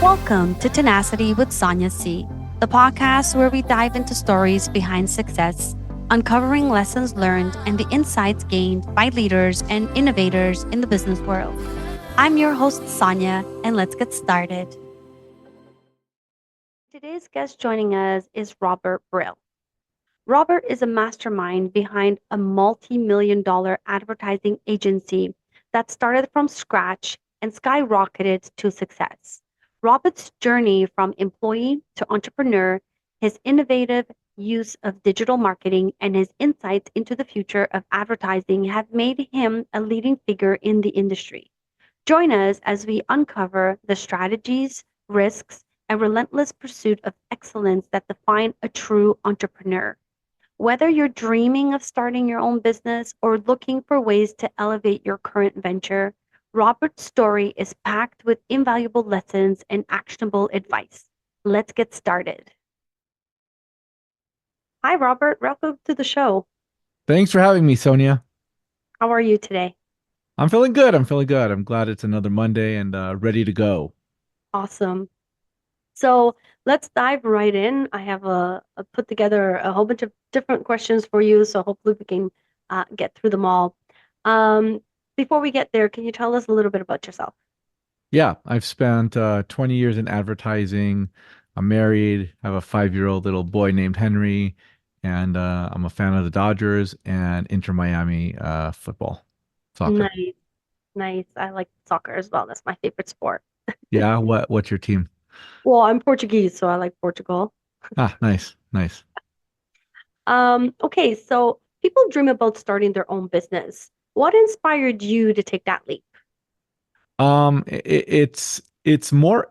Welcome to Tenacity with Sonia C., the podcast where we dive into stories behind success, uncovering lessons learned and the insights gained by leaders and innovators in the business world. I'm your host, Sonia, and let's get started. Today's guest joining us is Robert Brill. Robert is a mastermind behind a multi-million-dollar advertising agency that started from scratch and skyrocketed to success. Robert's journey from employee to entrepreneur, his innovative use of digital marketing, and his insights into the future of advertising have made him a leading figure in the industry. Join us as we uncover the strategies, risks, and relentless pursuit of excellence that define a true entrepreneur. Whether you're dreaming of starting your own business or looking for ways to elevate your current venture, Robert's story is packed with invaluable lessons and actionable advice. Let's get started. Hi, Robert. Welcome to the show. Thanks for having me, Sonia. How are you today? I'm feeling good. I'm feeling good. I'm glad it's another Monday and ready to go. Awesome. So let's dive right in. I have put together a whole bunch of different questions for you, so hopefully we can get through them all. Um, Before we get there, can you tell us a little bit about yourself? Yeah, I've spent 20 years in advertising. I'm married, I have a 5-year-old little boy named Henry, and I'm a fan of the Dodgers and Inter Miami football, soccer. Nice, nice. I like soccer as well. That's my favorite sport. Yeah, what's your team? Well, I'm Portuguese, so I like Portugal. Ah, nice, nice. Okay, so people dream about starting their own business. What inspired you to take that leap? It's more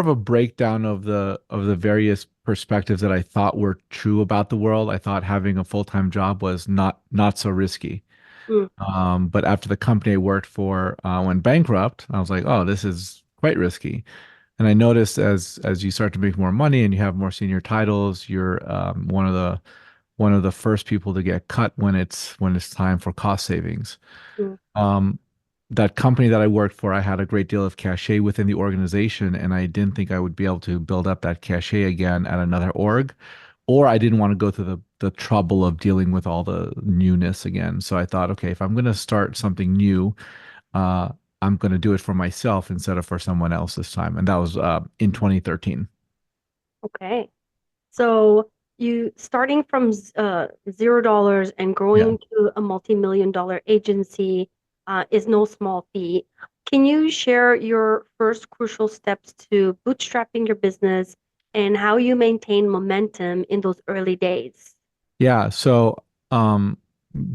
of a breakdown of the various perspectives that I thought were true about the world. I thought having a full-time job was not so risky. Mm, But after the company I worked for went bankrupt, I was like, oh, this is quite risky. And I noticed as you start to make more money and you have more senior titles, you're one of the first people to get cut when it's time for cost savings. mm, Um, that company that I worked for, I had a great deal of cachet within the organization, and I didn't think I would be able to build up that cachet again at another org, or I didn't want to go through the trouble of dealing with all the newness again. So I thought, okay, if I'm going to start something new, uh, I'm going to do it for myself instead of for someone else this time. And that was in 2013. okay. So you starting from $0 and Yeah. growing to a multi-million dollar agency is no small feat. Can you share your first crucial steps to bootstrapping your business and how you maintain momentum in those early days? Yeah. So um,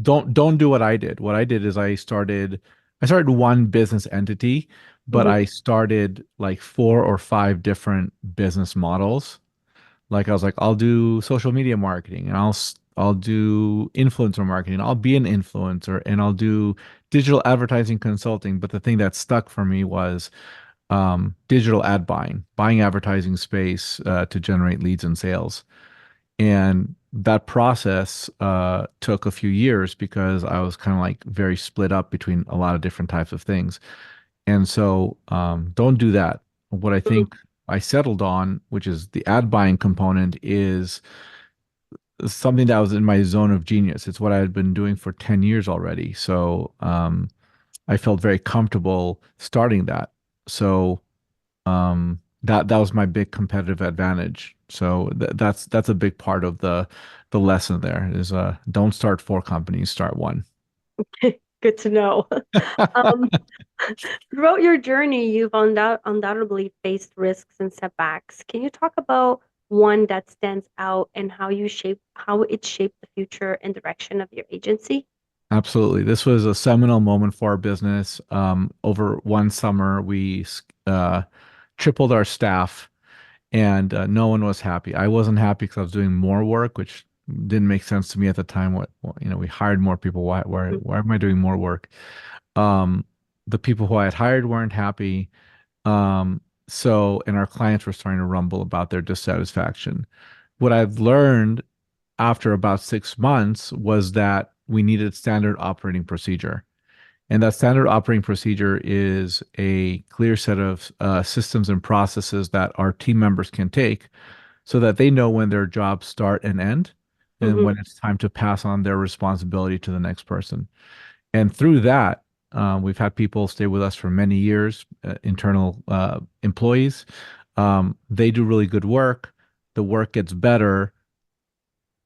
don't do what I did. What I did is I started one business entity, but Mhm. I started like 4 or 5 different business models. Like I was like, I'll do social media marketing and I'll do influencer marketing. I'll be an influencer and I'll do digital advertising consulting. But the thing that stuck for me was digital ad buying advertising space to generate leads and sales. And that process took a few years because I was kind of like very split up between a lot of different types of things. And so don't do that. What I Mhm. think I settled on, which is the ad buying component, is something that was in my zone of genius. It's what I had been doing for 10 years already. So I felt very comfortable starting that. So that was my big competitive advantage. So that's a big part of the lesson there is don't start 4 companies, start one. Good to know. Um, Throughout your journey, you've undoubtedly faced risks and setbacks. Can you talk about one that stands out and how it shaped the future and direction of your agency? Absolutely. This was a seminal moment for our business. Over one summer, we tripled our staff and no one was happy. I wasn't happy because I was doing more work, which didn't make sense to me at the time. We hired more people. Why am I doing more work? Um, the people who I had hired weren't happy. Um, and our clients were starting to rumble about their dissatisfaction. What I've learned after about 6 months was that we needed standard operating procedure. And that standard operating procedure is a clear set of systems and processes that our team members can take so that they know when their jobs start and end and Mm-hmm. when it's time to pass on their responsibility to the next person. And through that, we've had people stay with us for many years, internal employees. They do really good work. The work gets better.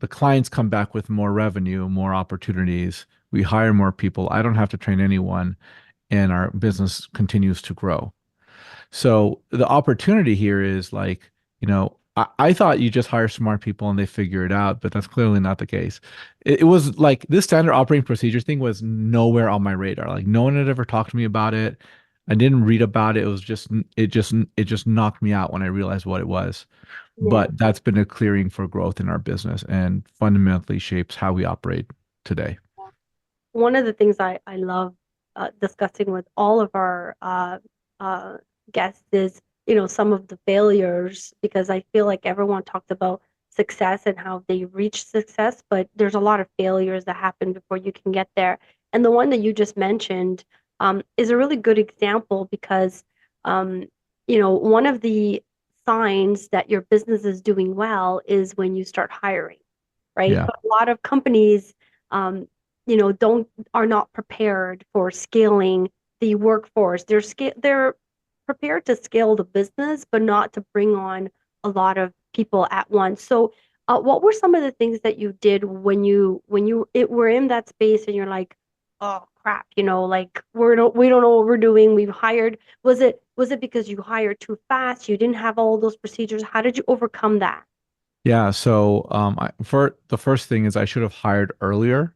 The clients come back with more revenue, more opportunities. We hire more people. I don't have to train anyone, and our business continues to grow. So the opportunity here is like, I thought you just hire smart people and they figure it out, but that's clearly not the case. It was like this standard operating procedure thing was nowhere on my radar. Like no one had ever talked to me about it. I didn't read about it. It was just knocked me out when I realized what it was. Yeah. But that's been a clearing for growth in our business and fundamentally shapes how we operate today. One of the things I love discussing with all of our uh, guests is, some of the failures, because I feel like everyone talks about success and how they reach success, but there's a lot of failures that happen before you can get there. And the one that you just mentioned is a really good example because, um, one of the signs that your business is doing well is when you start hiring, right? Yeah. But a lot of companies, um, don't are not prepared for scaling the workforce. They're prepared to scale the business, but not to bring on a lot of people at once. So, what were some of the things that you did when you were in that space and you're like, oh crap, like we don't know what we're doing. We've hired. Was it because you hired too fast? You didn't have all those procedures. How did you overcome that? Yeah. So for the first thing is I should have hired earlier,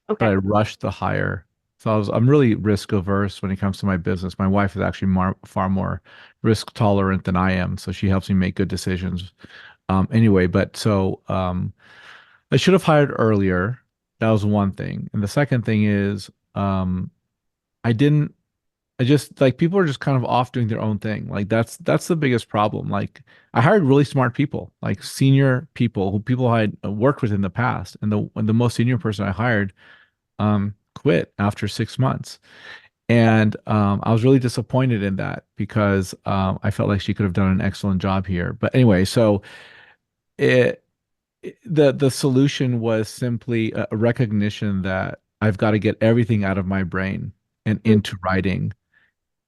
but Okay. I rushed the hire. So I'm really risk averse when it comes to my business. My wife is actually far more risk tolerant than I am, so she helps me make good decisions. Anyway, but so I should have hired earlier. That was one thing. And the second thing is I didn't I just like people are just kind of off doing their own thing. Like that's the biggest problem. Like I hired really smart people, like senior people who people I had worked with in the past, and the most senior person I hired quit after 6 months. And I was really disappointed in that because I felt like she could have done an excellent job here. But anyway, so it, the solution was simply a recognition that I've got to get everything out of my brain and Mm. into writing,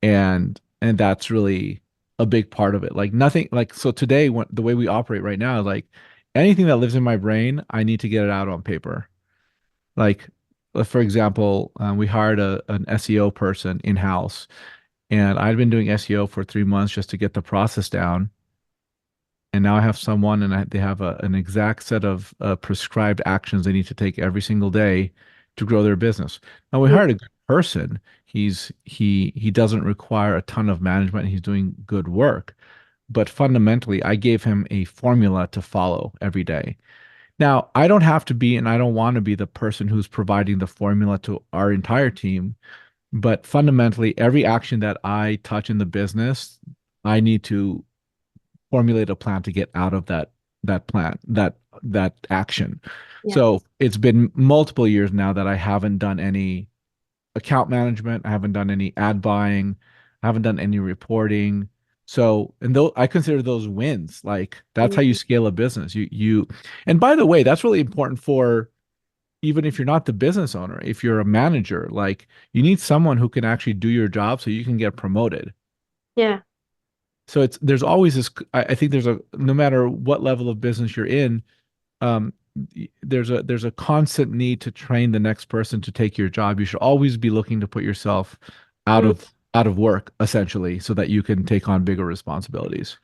and that's really a big part of it. Like nothing, like so today, when the way we operate right now, like anything that lives in my brain, I need to get it out on paper. Like, for example, we hired an SEO person in-house, and I'd been doing SEO for 3 months just to get the process down. And now I have someone, and they have an exact set of prescribed actions they need to take every single day to grow their business. Now we Yeah. hired a good person. He doesn't require a ton of management. He's doing good work, but fundamentally, I gave him a formula to follow every day. Now, I don't have to be, and I don't want to be the person who's providing the formula to our entire team, but fundamentally, every action that I touch in the business, I need to formulate a plan to get out of that plan, that action. Yeah. So it's been multiple years now that I haven't done any account management, I haven't done any ad buying, I haven't done any reporting. So, and though I consider those wins, like that's how you Mhm. scale a business. And by the way, that's really important for even if you're not the business owner, if you're a manager, like you need someone who can actually do your job so you can get promoted. Yeah. So there's always this, I think there's no matter what level of business you're in, um, there's a constant need to train the next person to take your job. You should always be looking to put yourself out Mm. of out of work essentially so that you can take on bigger responsibilities.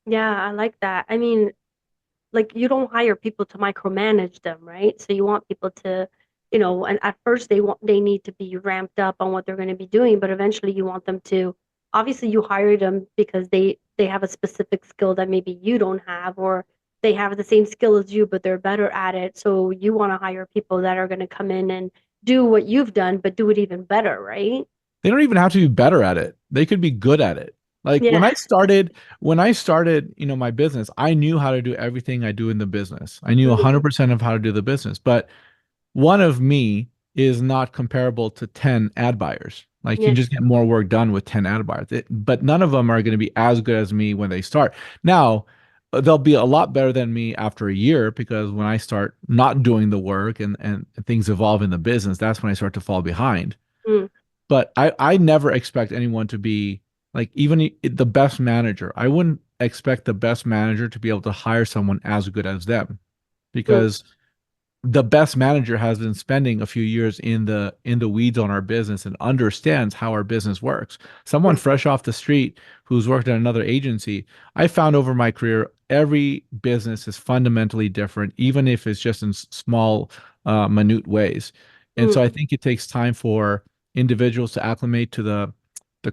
Yeah, I like that. I mean, like you don't hire people to micromanage them, right? So you want people to, and at first they need to be ramped up on what they're going to be doing, but eventually you want them to, obviously you hire them because they have a specific skill that maybe you don't have, or they have the same skill as you, but they're better at it. So you want to hire people that are going to come in and do what you've done, but do it even better, right? They don't even have to be better at it. They could be good at it. Like Yeah. when I started, my business, I knew how to do everything I do in the business. I knew Mhm. 100% of how to do the business. But one of me is not comparable to 10 ad buyers. Like you Yeah. can just get more work done with 10 ad buyers. But none of them are going to be as good as me when they start. Now, they'll be a lot better than me after a year because when I start not doing the work and things evolve in the business, that's when I start to fall behind. Mm. But I never expect anyone to be like even the best manager. I wouldn't expect the best manager to be able to hire someone as good as them Mm. because the best manager has been spending a few years in the weeds on our business and understands how our business works. Someone Right. fresh off the street who's worked at another agency, I found over my career every business is fundamentally different, even if it's just in small, minute ways. And Mm. so I think it takes time for individuals to acclimate to the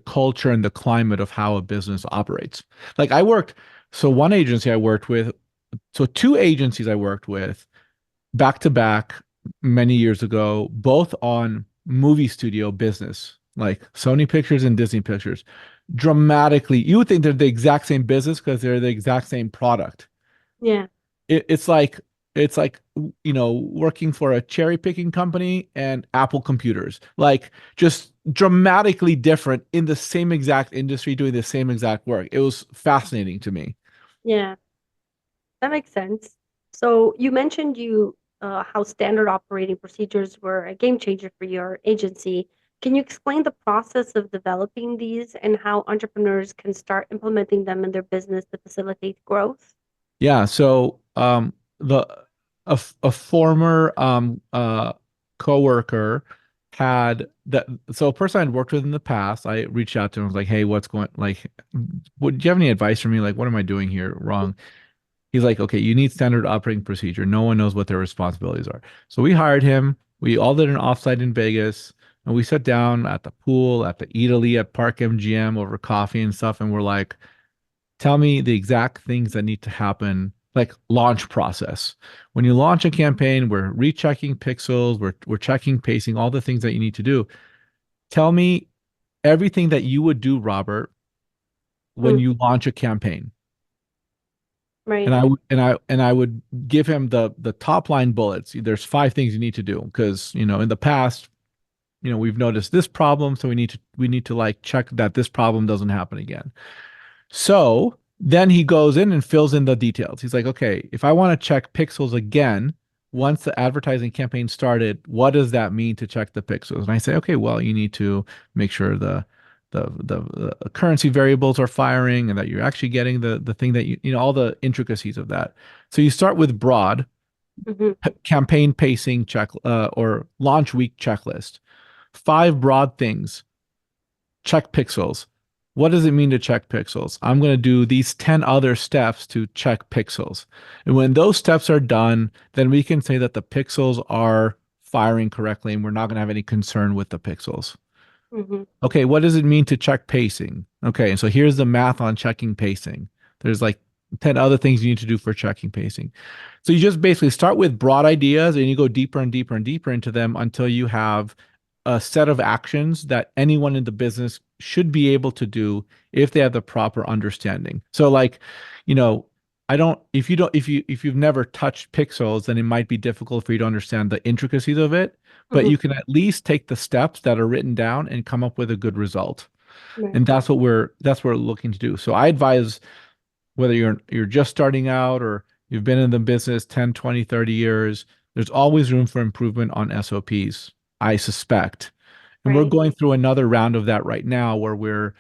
culture and the climate of how a business operates. Like I worked, so one agency I worked with, so two agencies I worked with back to back many years ago, both on movie studio business, like Sony Pictures and Disney Pictures. Dramatically, you would think they're the exact same business because they're the exact same product. Yeah. It's like working for a cherry picking company and Apple computers, like just dramatically different in the same exact industry doing the same exact work. It was fascinating to me. Yeah. That makes sense. So you mentioned how standard operating procedures were a game changer for your agency. Can you explain the process of developing these and how entrepreneurs can start implementing them in their business to facilitate growth? Yeah, so the a former coworker had that so a person I'd worked with in the past, I reached out to him, I was like, "Hey, what's going like do you have any advice for me? Like, what am I doing here wrong?" He's like, "Okay, you need standard operating procedure. No one knows what their responsibilities are." So we hired him. We all did an offsite in Vegas, and we sat down at the pool, at the Eataly, at Park MGM over coffee and stuff, and we're like, tell me the exact things that need to happen, like launch process. When you launch a campaign, we're rechecking pixels, we're checking pacing, all the things that you need to do. Tell me everything that you would do, Robert, when Mm. you launch a campaign. Right. And I would give him the top line bullets. There's five things you need to do because in the past, we've noticed this problem, so we need to like check that this problem doesn't happen again. So then he goes in and fills in the details. He's like, okay, if I want to check pixels again, once the advertising campaign started, what does that mean to check the pixels? And I say, okay, well, you need to make sure the currency variables are firing and that you're actually getting the thing that all the intricacies of that. So you start with broad Hmm. campaign pacing check or launch week checklist. Five broad things. Check pixels. What does it mean to check pixels? I'm going to do these 10 other steps to check pixels. And when those steps are done, then we can say that the pixels are firing correctly and we're not going to have any concern with the pixels. Hmm. Okay, what does it mean to check pacing? Okay, so here's the math on checking pacing. There's like 10 other things you need to do for checking pacing. So you just basically start with broad ideas and you go deeper and deeper and deeper into them until you have a set of actions that anyone in the business should be able to do if they have the proper understanding. So like, you know, I don't if you've never touched pixels, then it might be difficult for you to understand the intricacies of it, but Hmm. you can at least take the steps that are written down and come up with a good result. Right. And that's what we're looking to do. So I advise whether you're just starting out or you've been in the business 10, 20, 30 years, there's always room for improvement on SOPs, I suspect. And we're Right. going through another round of that right now where we're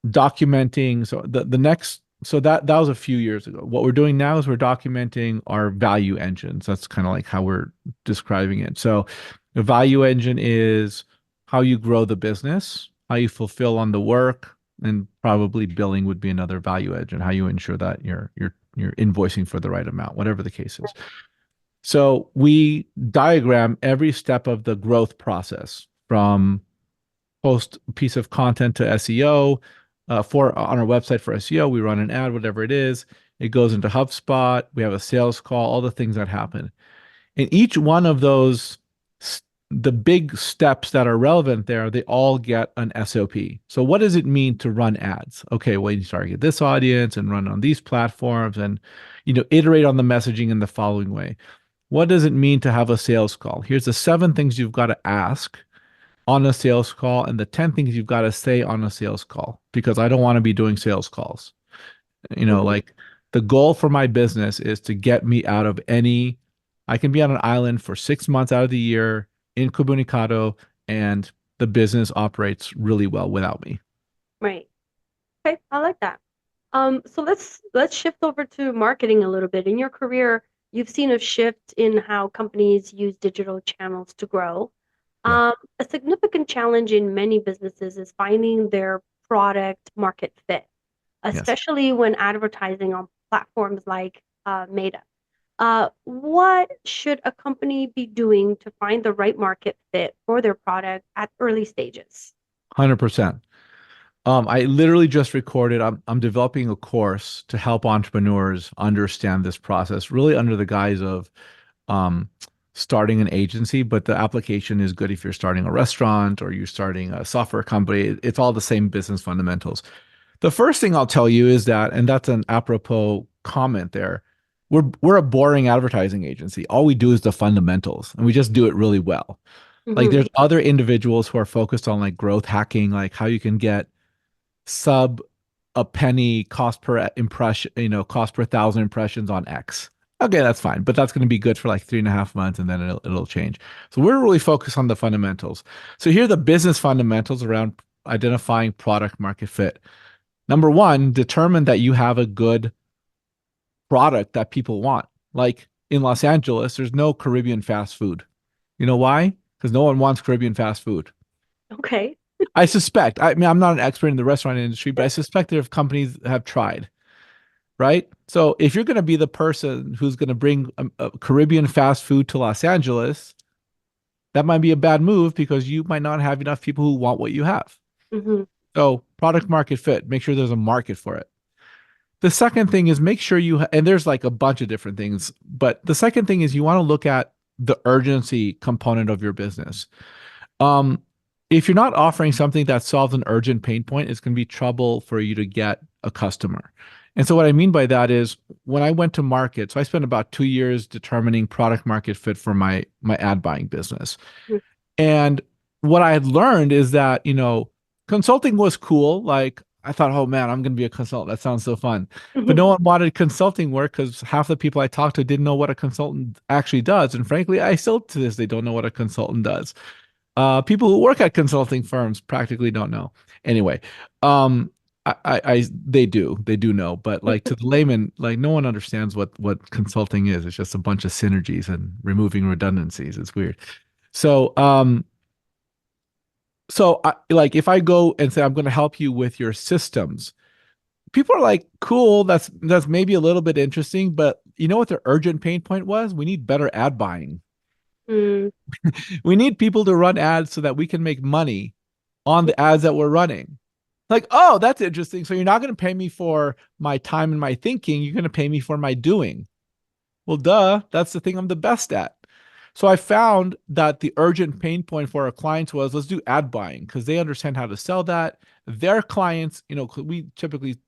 documenting. So the next, so that was a few years ago. What we're doing now is we're documenting our value engines. That's kind of like how we're describing it. So the value engine is how you grow the business, how you fulfill on the work, and probably billing would be another value engine, how you ensure that you're invoicing for the right amount, whatever the case is. So we diagram every step of the growth process from post a piece of content to SEO for on our website for SEO. We run an ad, whatever it is. It goes into HubSpot. We have a sales call, all the things that happen. And each one of those, the big steps that are relevant there, they all get an SOP. So what does it mean to run ads? Okay, well, you target this audience and run on these platforms and iterate on the messaging in the following way. What does it mean to have a sales call? Here's the 7 things you've got to ask on a sales call and the 10 things you've got to say on a sales call because I don't want to be doing sales calls. Mhm. Like the goal for my business is to get me out of any, I can be on an island for 6 months out of the year incommunicado and the business operates really well without me. Right. Okay, I like that. So let's shift over to marketing a little bit. In your career, you've seen a shift in how companies use digital channels to grow. Yeah. A significant challenge in many businesses is finding their product market fit, Yes. especially when advertising on platforms like Meta. What should a company be doing to find the right market fit for their product at early stages? 100%. I literally just recorded, I'm developing a course to help entrepreneurs understand this process, really under the guise of um, starting an agency, but the application is good if you're starting a restaurant or you're starting a software company. It's all the same business fundamentals. The first thing I'll tell you is that, and that's an apropos comment there, we're a boring advertising agency. All we do is the fundamentals, and we just do it really well. Like Hmm. there's other individuals who are focused on like growth hacking, like how you can get sub a penny cost per impression, cost per thousand impressions on X. Okay, that's fine, but that's going to be good for like 3.5 months and then it'll change. So we're really focused on the fundamentals. So here are the business fundamentals around identifying product market fit. Number one, determine that you have a good product that people want. Like in Los Angeles, there's no Caribbean fast food. You know why? Because no one wants Caribbean fast food. Okay. I suspect, I mean, I'm not an expert in the restaurant industry, but I suspect that if companies have tried, right? So if you're going to be the person who's going to bring a Caribbean fast food to Los Angeles, that might be a bad move because you might not have enough people who want what you have. Hmm. So product market fit, make sure there's a market for it. The second thing is make sure and there's like a bunch of different things, but the second thing is you want to look at the urgency component of your business. Um, if you're not offering something that solves an urgent pain point, it's going to be trouble for you to get a customer. And so what I mean by that is when I went to market, so I spent about 2 years determining product market fit for my ad buying business. And what I had learned is that, consulting was cool. Like I thought, oh man, I'm going to be a consultant. That sounds so fun. But Hmm. no one wanted consulting work because half the people I talked to didn't know what a consultant actually does. And frankly, I still to this day don't know what a consultant does. People who work at consulting firms practically don't know. Anyway, um, they do know, but like to the layman, like no one understands what consulting is. It's just a bunch of synergies and removing redundancies. It's weird. So, like if I go and say I'm going to help you with your systems, people are like, cool, that's maybe a little bit interesting, but you know what their urgent pain point was? We need better ad buying. Mm. We need people to run ads so that we can make money on the ads that we're running. Like, oh, that's interesting. So you're not going to pay me for my time and my thinking. You're going to pay me for my doing. Well, duh, that's the thing I'm the best at. So I found that the urgent pain point for our clients was let's do ad buying because they understand how to sell that. Their clients, we typically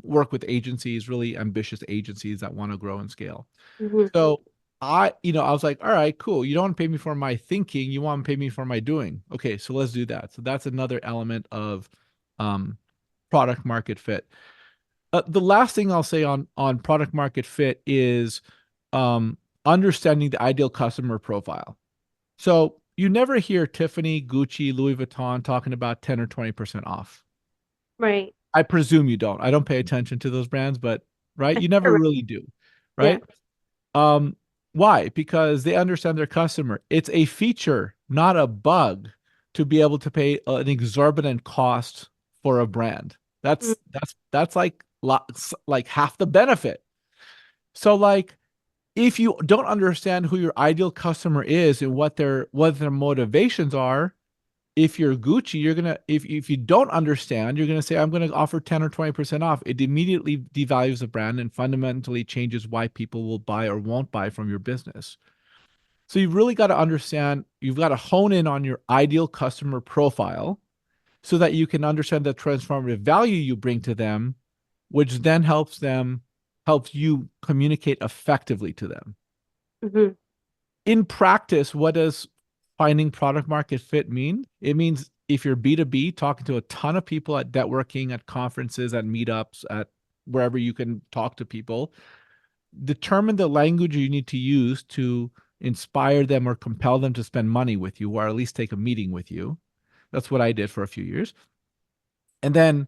work with agencies, really ambitious agencies that want to grow and scale. Hmm. So I was like, all right, cool. You don't want to pay me for my thinking. You want to pay me for my doing. Okay, so let's do that. So that's another element of um, product market fit. The last thing I'll say on product market fit is understanding the ideal customer profile. So you never hear Tiffany, Gucci, Louis Vuitton talking about 10 or 20% off. Right. I presume you don't. I don't pay attention to those brands, but right, you never Correct. really do, Yeah. right? Um, why? Because they understand their customer. It's a feature, not a bug, to be able to pay an exorbitant cost for a brand. Mm. That's like half the benefit. So like if you don't understand who your ideal customer is and what their motivations are, if you're Gucci, you're gonna if you don't understand, you're gonna say, I'm gonna offer 10 or 20% off. It immediately devalues the brand and fundamentally changes why people will buy or won't buy from your business. So you've really got to understand, you've got to hone in on your ideal customer profile so that you can understand the transformative value you bring to them, which then helps you communicate effectively to them. Hmm. In practice, what does finding product market fit mean? It means if you're B2B, talking to a ton of people at networking, at conferences, at meetups, at wherever you can talk to people, determine the language you need to use to inspire them or compel them to spend money with you, or at least take a meeting with you. That's what I did for a few years. And then,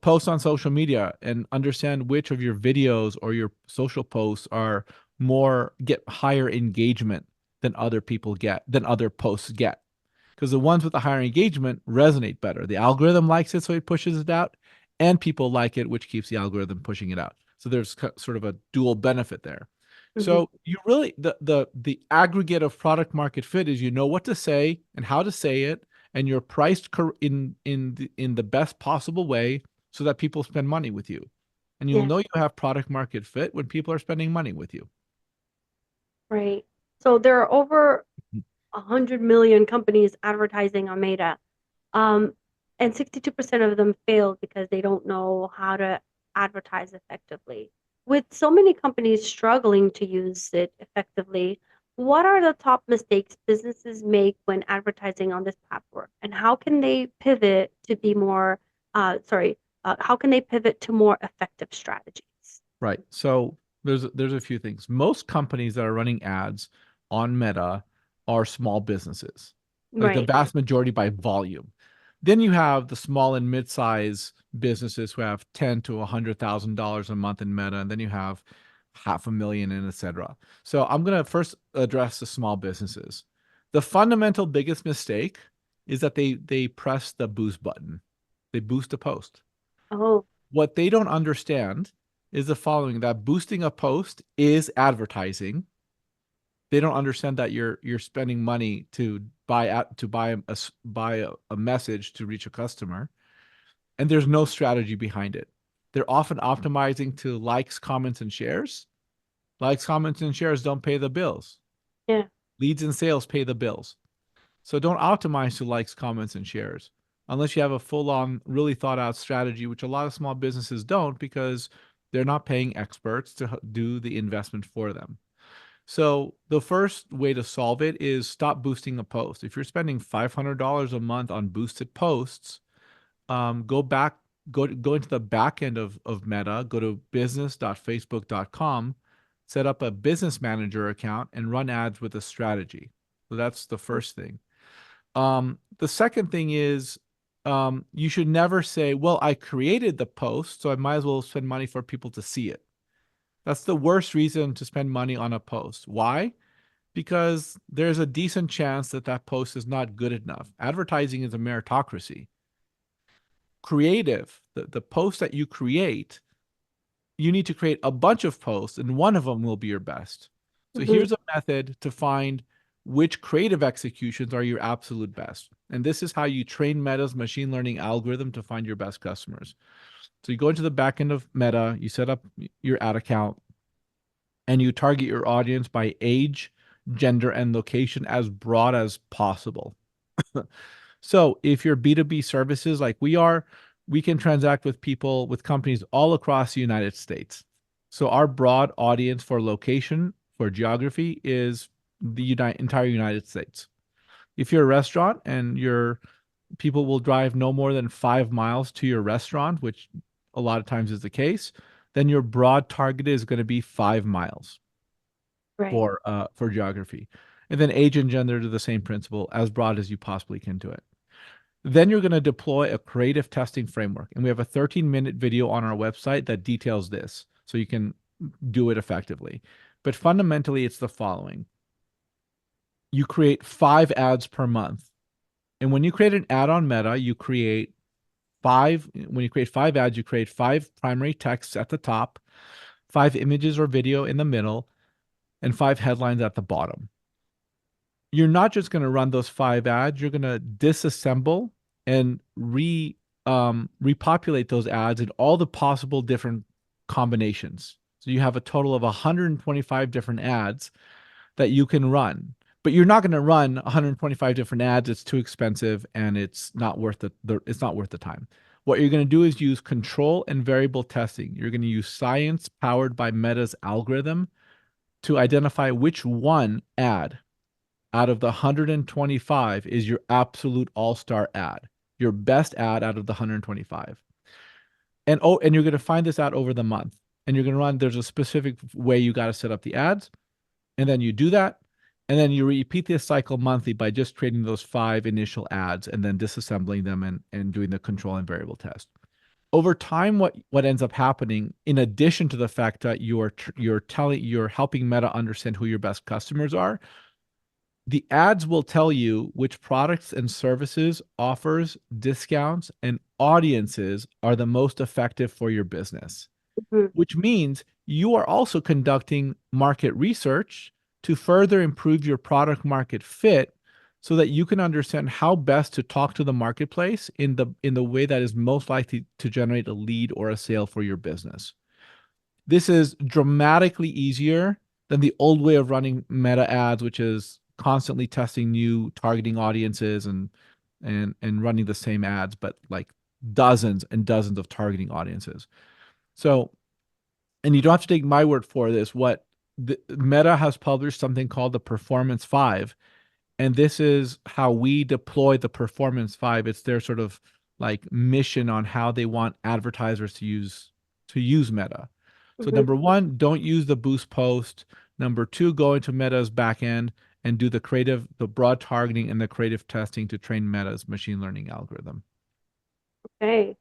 post on social media and understand which of your videos or your social posts are more get higher engagement than other posts get. Because the ones with the higher engagement resonate better. The algorithm likes it, so it pushes it out, and people like it, which keeps the algorithm pushing it out. So there's sort of a dual benefit there. Hmm. So you really the aggregate of product market fit is you know what to say and how to say it, and you're priced in the best possible way so that people spend money with you. And you'll Yeah, know you have product market fit when people are spending money with you. right. So there are over 100 million companies advertising on Meta. Um, and 62% of them failed because they don't know how to advertise effectively. With so many companies struggling to use it effectively, what are the top mistakes businesses make when advertising on this platform? And how can they pivot to be more, how can they pivot to more effective strategies? Right. So there's a few things. Most companies that are running ads on Meta are small businesses, like the Right. vast majority by volume. Then you have the small and mid-size businesses who have 10 to $100,000 a month in Meta, and then you have half a million and etc. So I'm gonna first address the small businesses. The fundamental biggest mistake is that they press the boost button. They boost a post. Oh, What they don't understand is the following, that boosting a post is advertising. They don't understand that you're spending money to buy a message to reach a customer, and there's no strategy behind it. They're often optimizing to likes, comments, and shares. Likes, comments, and shares don't pay the bills. yeah. Leads and sales pay the bills. So don't optimize to likes, comments, and shares unless you have a full on, really thought out strategy, which a lot of small businesses don't because they're not paying experts to do the investment for them. So the first way to solve it is stop boosting a post. If you're spending $500 a month on boosted posts, go back, go into the back end of Meta, go to business.facebook.com, set up a business manager account, and run ads with a strategy. So that's the first thing. The second thing is you should never say, well, I created the post, so I might as well spend money for people to see it. That's the worst reason to spend money on a post. Why? Because there's a decent chance that that post is not good enough. Advertising is a meritocracy. Creative, the post that you create, you need to create a bunch of posts, and one of them will be your best. So Hmm. here's a method to find which creative executions are your absolute best. And this is how you train Meta's machine learning algorithm to find your best customers. So you go into the backend of Meta, you set up your ad account, and you target your audience by age, gender, and location as broad as possible. So if you're B2B services like we are, we can transact with people, with companies all across the United States. So our broad audience for location, for geography is the entire United States. If you're a restaurant and your people will drive no more than 5 miles to your restaurant, which a lot of times is the case, then your broad target is going to be 5 miles Right. for geography. And then age and gender to the same principle, as broad as you possibly can do it. Then you're going to deploy a creative testing framework. And we have a 13-minute video on our website that details this so you can do it effectively. But fundamentally, it's the following. You create 5 ads per month. And when you create an ad on Meta, when you create 5 ads, you create 5 primary texts at the top, 5 images or video in the middle, and 5 headlines at the bottom. You're not just going to run those 5 ads, you're going to disassemble and repopulate those ads in all the possible different combinations. So you have a total of 125 different ads that you can run. But you're not going to run 125 different ads. It's too expensive and it's not worth it's not worth the time. What you're going to do is use control and variable testing. You're going to use science powered by Meta's algorithm to identify which one ad out of the 125 is your absolute all-star ad, your best ad out of the 125. And you're going to find this out over the month. And you're going to run, there's a specific way you got to set up the ads. And then you do that. And then you repeat this cycle monthly by just creating those 5 initial ads and then disassembling them and doing the control and variable test. Over time, what ends up happening, in addition to the fact that you're helping Meta understand who your best customers are, the ads will tell you which products and services, offers, discounts, and audiences are the most effective for your business, Mhm. which means you are also conducting market research to further improve your product market fit so that you can understand how best to talk to the marketplace in the way that is most likely to generate a lead or a sale for your business. This is dramatically easier than the old way of running Meta ads, which is constantly testing new targeting audiences and running the same ads, but like dozens and dozens of targeting audiences. So, and you don't have to take my word for this. Meta has published something called the Performance 5, and this is how we deploy the Performance 5. It's their sort of like mission on how they want advertisers to use Meta. So Mhm. number one, don't use the boost post. Number two, go into Meta's backend and do the broad targeting and the creative testing to train Meta's machine learning algorithm. Okay.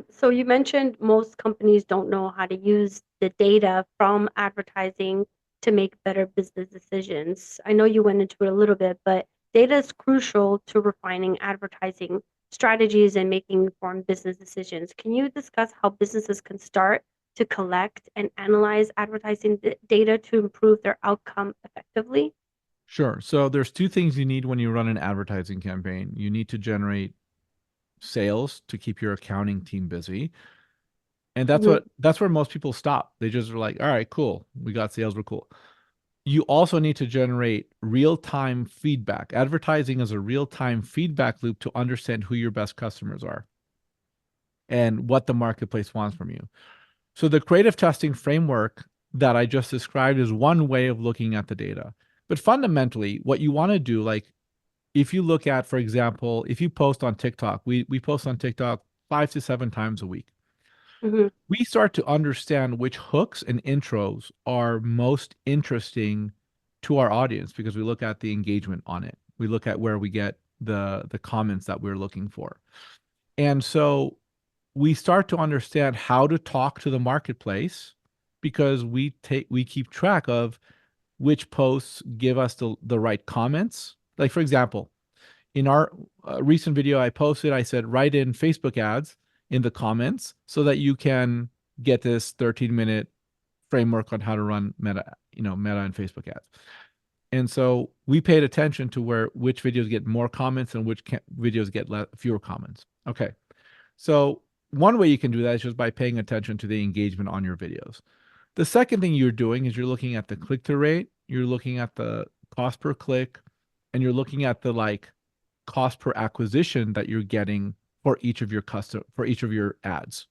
So you mentioned most companies don't know how to use the data from advertising to make better business decisions. I know you went into it a little bit, but data is crucial to refining advertising strategies and making informed business decisions. Can you discuss how businesses can start to collect and analyze advertising data to improve their outcome effectively? Sure. So there's two things you need when you run an advertising campaign. You need to generate sales to keep your accounting team busy. And Mhm. that's where most people stop. They just are like, all right, cool. We got sales, we're cool. You also need to generate real-time feedback. Advertising is a real-time feedback loop to understand who your best customers are and what the marketplace wants from you. So the creative testing framework that I just described is one way of looking at the data. But fundamentally, what you want to do, like if you look at, for example, if you post on TikTok, we post on TikTok 5 to 7 times a week. Mhm. We start to understand which hooks and intros are most interesting to our audience because we look at the engagement on it. We look at where we get the comments that we're looking for. And so we start to understand how to talk to the marketplace because we keep track of which posts give us the right comments. Like for example, in our recent video I posted, I said write in Facebook ads in the comments so that you can get this 13-minute framework on how to run Meta and Facebook ads. And so we paid attention to which videos get more comments and which videos get fewer comments. Okay. So one way you can do that is just by paying attention to the engagement on your videos. The second thing you're doing is you're looking at the click-through rate, you're looking at the cost per click, and you're looking at the like cost per acquisition that you're getting for each of your ads.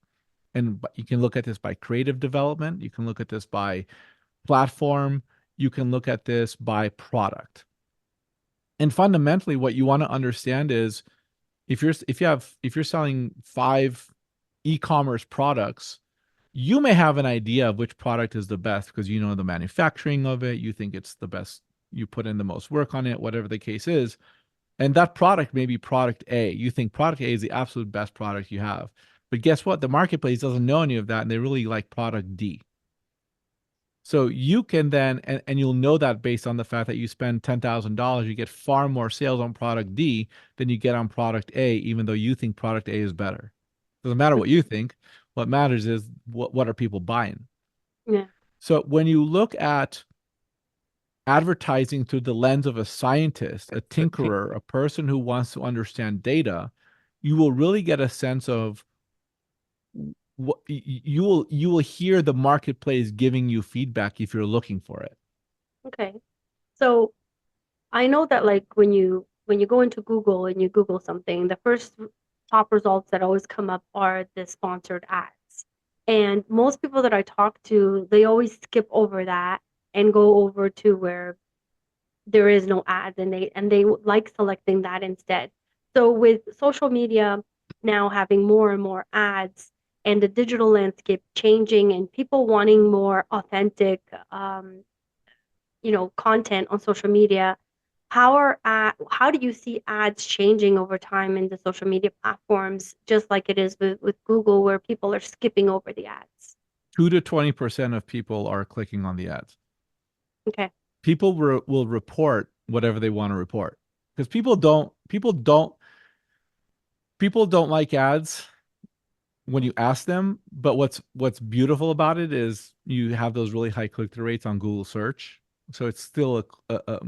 And you can look at this by creative development, you can look at this by platform, you can look at this by product. And fundamentally what you want to understand is if you're selling 5 e-commerce products, you may have an idea of which product is the best because you know the manufacturing of it, you think it's the best, you put in the most work on it, whatever the case is. And that product may be product A. You think product A is the absolute best product you have. But guess what? The marketplace doesn't know any of that and they really like product D. So you can then, and you'll know that based on the fact that you spend $10,000, you get far more sales on product D than you get on product A, even though you think product A is better. Doesn't matter what you think. What matters is what are people buying. Yeah. So when you look at advertising through the lens of a scientist, a tinkerer, a person who wants to understand data, you will really get a sense of what you will hear the marketplace giving you feedback if you're looking for it. Okay. So I know that like when you go into Google and you Google something, the first top results that always come up are the sponsored ads. And most people that I talk to, they always skip over that and go over to where there is no ads, and they like selecting that instead. So with social media now having more and more ads and the digital landscape changing and people wanting more authentic content on social media, how do you see ads changing over time in the social media platforms, just like it is with Google, where people are skipping over the ads? 2 to 20% of people are clicking on the ads. Okay. People will report whatever they want to report because people don't like ads when you ask them, but what's beautiful about it is you have those really high click-through rates on Google search. So it's still a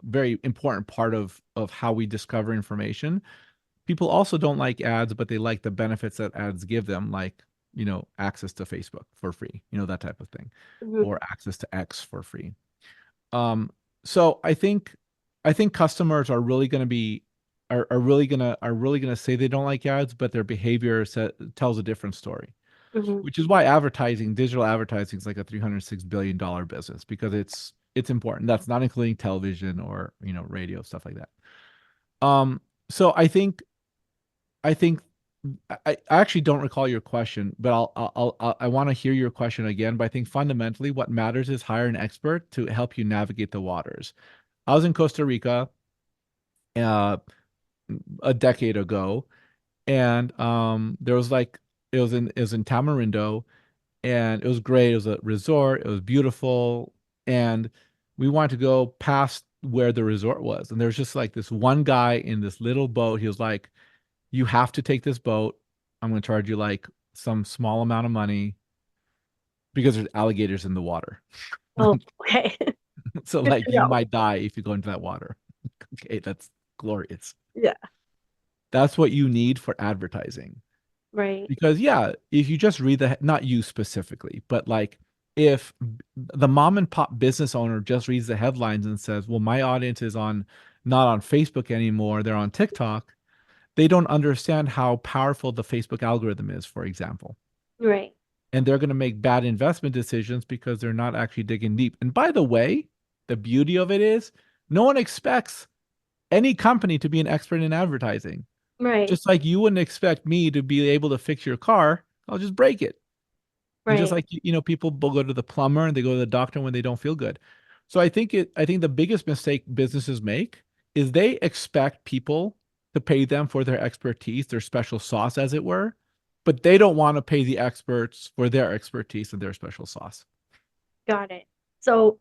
very important part of how we discover information. People also don't like ads, but they like the benefits that ads give them, like, access to Facebook for free, that type of thing, Mhm. or access to X for free. Um, so I think customers are really going to be are really gonna say they don't like ads, but their behavior tells a different story. Mhm. Which is why digital advertising is like a $306 billion business, because it's important. That's not including television or radio, stuff like that. Um, so I think I actually don't recall your question, but I want to hear your question again. But I think fundamentally, what matters is hire an expert to help you navigate the waters. I was in Costa Rica uh, a decade ago, and there was like it was in Tamarindo, and it was great. It was a resort. It was beautiful, and we wanted to go past where the resort was, and there was just like this one guy in this little boat. He was like, "You have to take this boat. I'm going to charge you like some small amount of money because there's alligators in the water. Oh, okay. So Good like to you know. might die if you go into that water." Okay, that's glorious. Yeah. That's what you need for advertising. Right. Because yeah, if you just read not you specifically, but like if the mom and pop business owner just reads the headlines and says, "Well, my audience is not on Facebook anymore, they're on TikTok," they don't understand how powerful the Facebook algorithm is, for example. Right. And they're going to make bad investment decisions because they're not actually digging deep. And by the way, the beauty of it is no one expects any company to be an expert in advertising. Right. Just like you wouldn't expect me to be able to fix your car, I'll just break it. And just Right. like people will go to the plumber and they go to the doctor when they don't feel good. So I think the biggest mistake businesses make is they expect people to pay them for their expertise, their special sauce, as it were, but they don't want to pay the experts for their expertise and their special sauce. Got it. So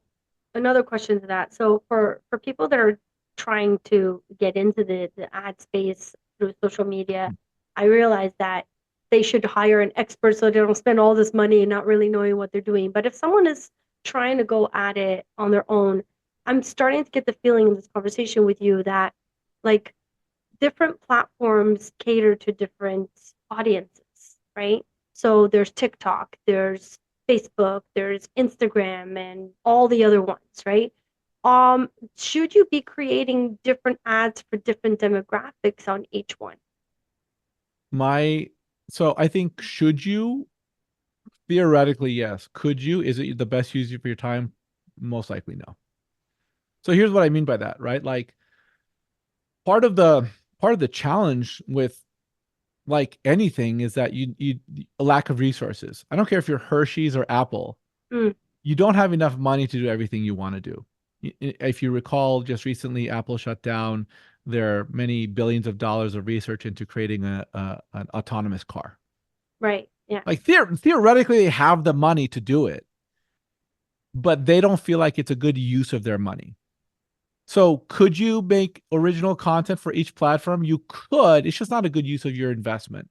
another question to that. So for people that are trying to get into the ad space through social media, I realize that they should hire an expert so they don't spend all this money and not really knowing what they're doing. But if someone is trying to go at it on their own, I'm starting to get the feeling in this conversation with you that like different platforms cater to different audiences, right? So there's TikTok, there's Facebook, there's Instagram, and all the other ones, right? Should you be creating different ads for different demographics on each one? My so I think, should you? Theoretically, yes. Could you? Is it the best use of your time? Most likely no. So here's what I mean by that, right? Like part of the part of the challenge with like anything is that you a lack of resources. I don't care if you're Hershey's or Apple. Mm, You don't have enough money to do everything you want to do. If you recall, just recently Apple shut down their many billions of dollars of research into creating an autonomous car. right. Yeah. Like theoretically, they have the money to do it, but they don't feel like it's a good use of their money. So could you make original content for each platform? You could. It's just not a good use of your investment.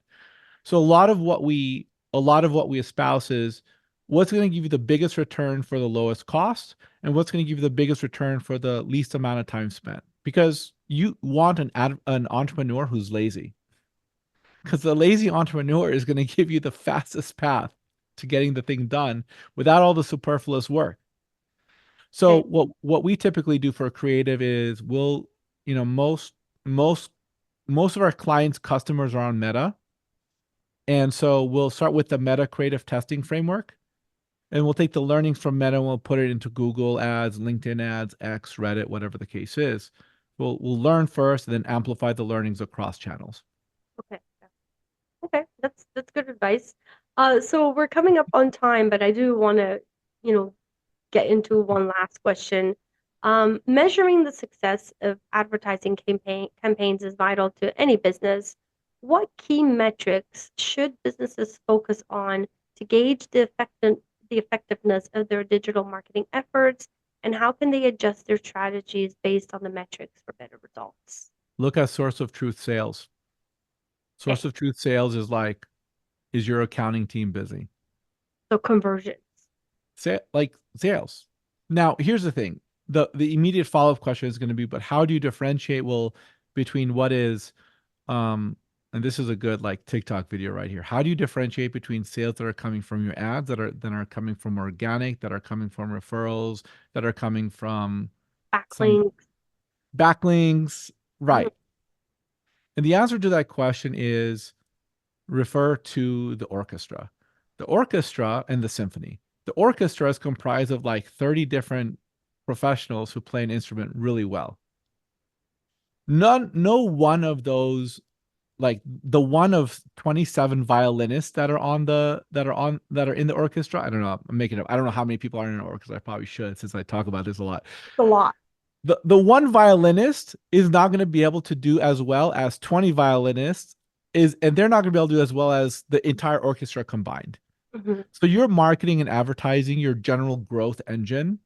So a lot of what we espouse is what's going to give you the biggest return for the lowest cost, and what's going to give you the biggest return for the least amount of time spent. Because you want an entrepreneur who's lazy. Because the lazy entrepreneur is going to give you the fastest path to getting the thing done without all the superfluous work. So Okay. what we typically do for a creative is most most of our clients' customers are on Meta. And so we'll start with the Meta creative testing framework. And we'll take the learnings from Meta and we'll put it into Google ads, LinkedIn ads, X, Reddit, whatever the case is. We'll learn first and then amplify the learnings across channels. Okay. Okay, that's good advice. So we're coming up on time, but I do want to, you know, get into one last question. Measuring the success of advertising campaigns is vital to any business. What key metrics should businesses focus on to gauge the effectiveness of their digital marketing efforts, and how can they adjust their strategies based on the metrics for better results? Look at source of truth sales. Okay, Source of truth sales is like, is your accounting team busy? so conversions. Like sales. Now, here's the thing. The immediate follow-up question is going to be, but how do you differentiate between what is and this is a good like TikTok video right here. How do you differentiate between sales that are coming from your ads that are coming from organic, that are coming from referrals, that are coming from some Backlinks. backlinks? Mhm. Right. And the answer to that question is refer to the orchestra. The orchestra and the symphony. The orchestra is comprised of like 30 different professionals who play an instrument really well. No one of those, like the one of 27 violinists that are in the orchestra. I don't know. I'm making up. I don't know how many people are in an orchestra. I probably should since I talk about this a lot. A lot. The one violinist is not going to be able to do as well as 20 violinists and they're not going to be able to do as well as the entire orchestra combined. Mhm. So your marketing and advertising, your general growth engine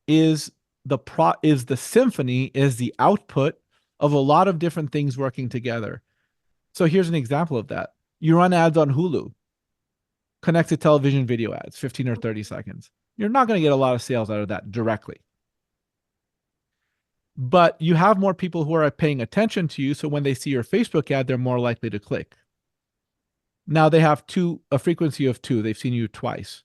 is the symphony, is the output of a lot of different things working together. So here's an example of that. You run ads on Hulu, connected television video ads, 15 or 30 seconds. You're not going to get a lot of sales out of that directly. But you have more people who are paying attention to you. So when they see your Facebook ad, they're more likely to click. Now they have a frequency of 2. They've seen you twice.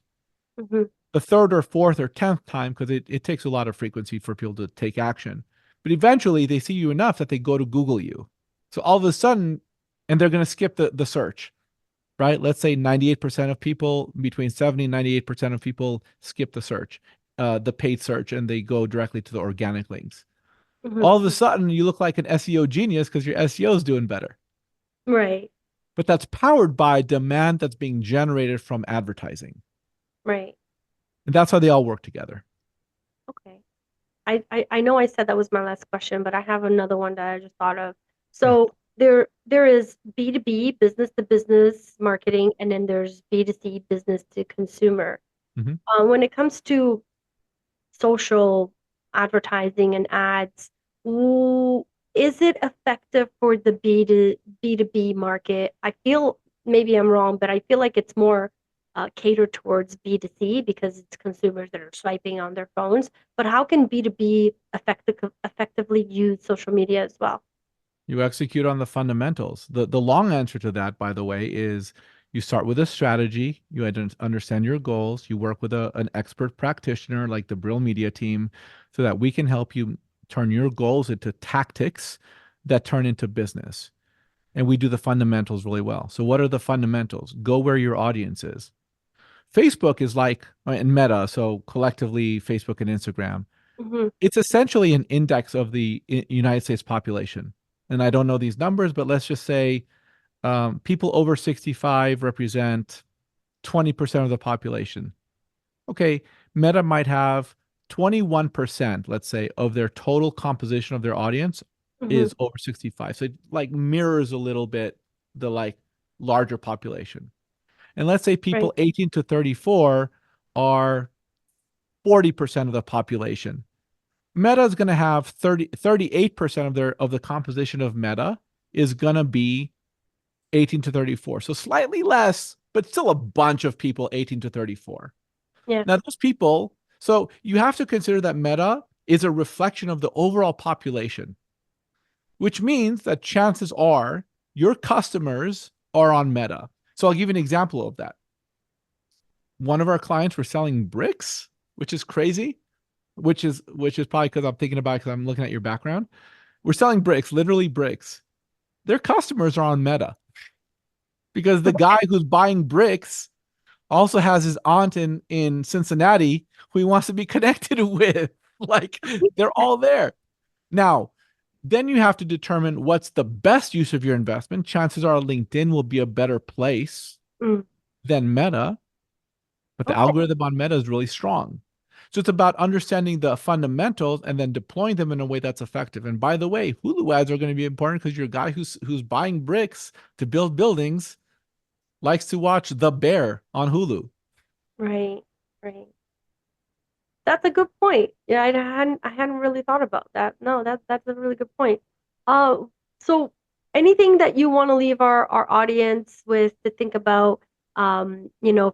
Mhm. The third or fourth or 10th time, because it takes a lot of frequency for people to take action. But eventually they see you enough that they go to Google you. So all of a sudden, and they're going to skip the search, right? Let's say 98% of people, between 70 and 98% of people skip the search, the paid search, and they go directly to the organic links. Mhm. All of a sudden, you look like an SEO genius because your SEO is doing better. Right. But that's powered by demand that's being generated from advertising. Right. And that's how they all work together. Okay. I know I said that was my last question, but I have another one that I just thought of. Yeah. So there is B2B, business to business marketing, and then there's B2C, business to consumer. Mm-hmm. When it comes to social advertising and ads, is it effective for the B2B market? I feel maybe I'm wrong, but I feel like it's more catered towards B2C because it's consumers that are swiping on their phones. But how can B2B effectively use social media as well? You execute on the fundamentals. The long answer to that, by the way, is you start with a strategy, you understand your goals, you work with an expert practitioner like the Brill Media team so that we can help you turn your goals into tactics that turn into business. And we do the fundamentals really well. So what are the fundamentals? Go where your audience is. Facebook is like, and Meta, so collectively Facebook and Instagram, Hmm. it's essentially an index of the United States population. And I don't know these numbers, but let's just say people over 65 represent 20% of the population. Okay, Meta might have 21%, let's say, of their total composition of their audience Hmm. is over 65. So it like mirrors a little bit the like larger population. And let's say Right. people 18 to 34 are 40% of the population. Meta is going to have 38% of the composition of Meta is going to be 18 to 34. So slightly less, but still a bunch of people 18 to 34. Yeah. Now those people, so you have to consider that Meta is a reflection of the overall population, which means that chances are your customers are on Meta. So I'll give you an example of that. One of our clients were selling bricks, which is crazy, which is probably because I'm thinking about it because I'm looking at your background. We're selling bricks, literally bricks. Their customers are on Meta because the guy who's buying bricks also has his aunt in Cincinnati who he wants to be connected with. Like they're all there. Now, then you have to determine what's the best use of your investment. Chances are LinkedIn will be a better place Mm, than Meta, but the okay. algorithm on Meta is really strong. So it's about understanding the fundamentals and then deploying them in a way that's effective. And by the way, Hulu ads are going to be important because your guy who's buying bricks to build buildings likes to watch The Bear on Hulu. Right. Right. That's a good point. Yeah, I hadn't really thought about that. No, that's a really good point. Uh, so anything that you want to leave our audience with to think about,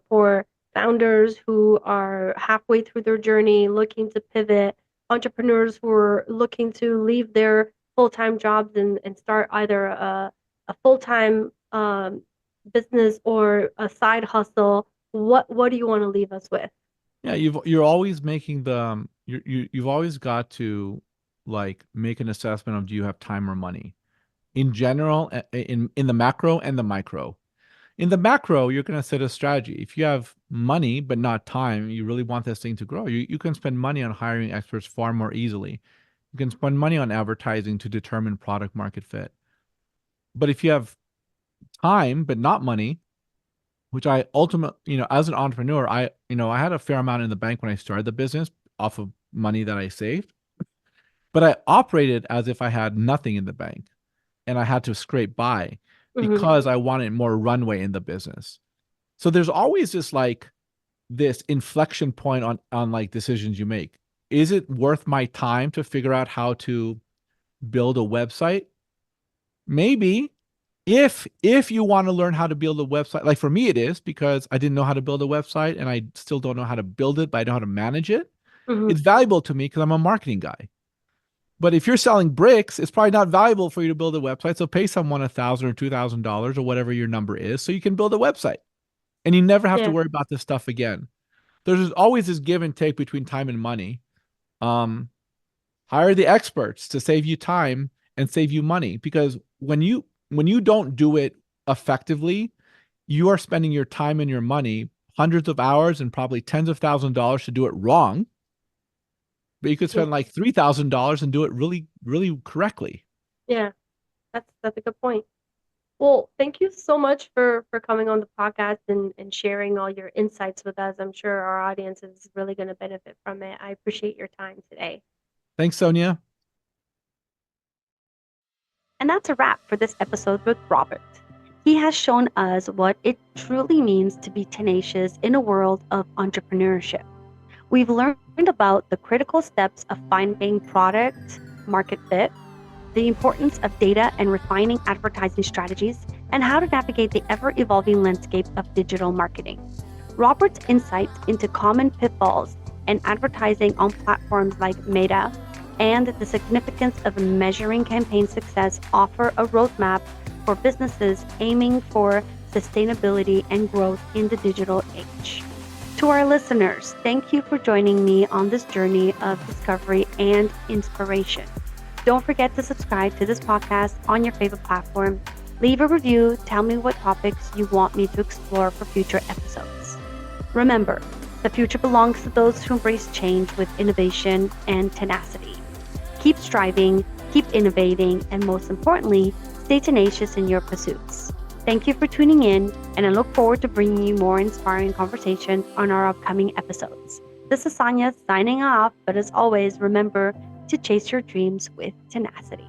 for founders who are halfway through their journey, looking to pivot, entrepreneurs who are looking to leave their full-time jobs and start either a full-time business or a side hustle, what do you want to leave us with? Yeah, you're always making the you've always got to like make an assessment of do you have time or money in general, in the macro and the micro. In the macro, you're going to set a strategy. If you have money but not time, you really want this thing to grow. You can spend money on hiring experts far more easily. You can spend money on advertising to determine product market fit. But if you have time but not money, which I ultimately, as an entrepreneur, I had a fair amount in the bank when I started the business off of money that I saved, but I operated as if I had nothing in the bank and I had to scrape by Hmm. because I wanted more runway in the business. So there's always this inflection point on like decisions you make. Is it worth my time to figure out how to build a website? Maybe. If you want to learn how to build a website, like for me it is because I didn't know how to build a website and I still don't know how to build it, but I know how to manage it. Hmm. It's valuable to me because I'm a marketing guy. But if you're selling bricks, it's probably not valuable for you to build a website. So pay someone $1,000 or $2,000 or whatever your number is so you can build a website. And you never have to Yeah. worry about this stuff again. There's always this give and take between time and money. Um, Hire the experts to save you time and save you money because when you don't do it effectively, you are spending your time and your money hundreds of hours and probably tens of thousands of dollars to do it wrong, but you could Yeah. spend like $3,000 and do it really, really correctly. Yeah. That's a good point. Well, thank you so much for coming on the podcast and sharing all your insights with us. I'm sure our audience is really going to benefit from it. I appreciate your time today. Thanks, Sonia. And that's a wrap for this episode with Robert. He has shown us what it truly means to be tenacious in a world of entrepreneurship. We've learned about the critical steps of finding product market fit, the importance of data and refining advertising strategies, and how to navigate the ever evolving landscape of digital marketing. Robert's insights into common pitfalls in advertising on platforms like Meta and the significance of measuring campaign success offer a roadmap for businesses aiming for sustainability and growth in the digital age. To our listeners, thank you for joining me on this journey of discovery and inspiration. Don't forget to subscribe to this podcast on your favorite platform. Leave a review, tell me what topics you want me to explore for future episodes. Remember, the future belongs to those who embrace change with innovation and tenacity. Keep striving, keep innovating, and most importantly, stay tenacious in your pursuits. Thank you for tuning in, and I look forward to bringing you more inspiring conversations on our upcoming episodes. This is Sonia signing off, but as always, remember to chase your dreams with tenacity.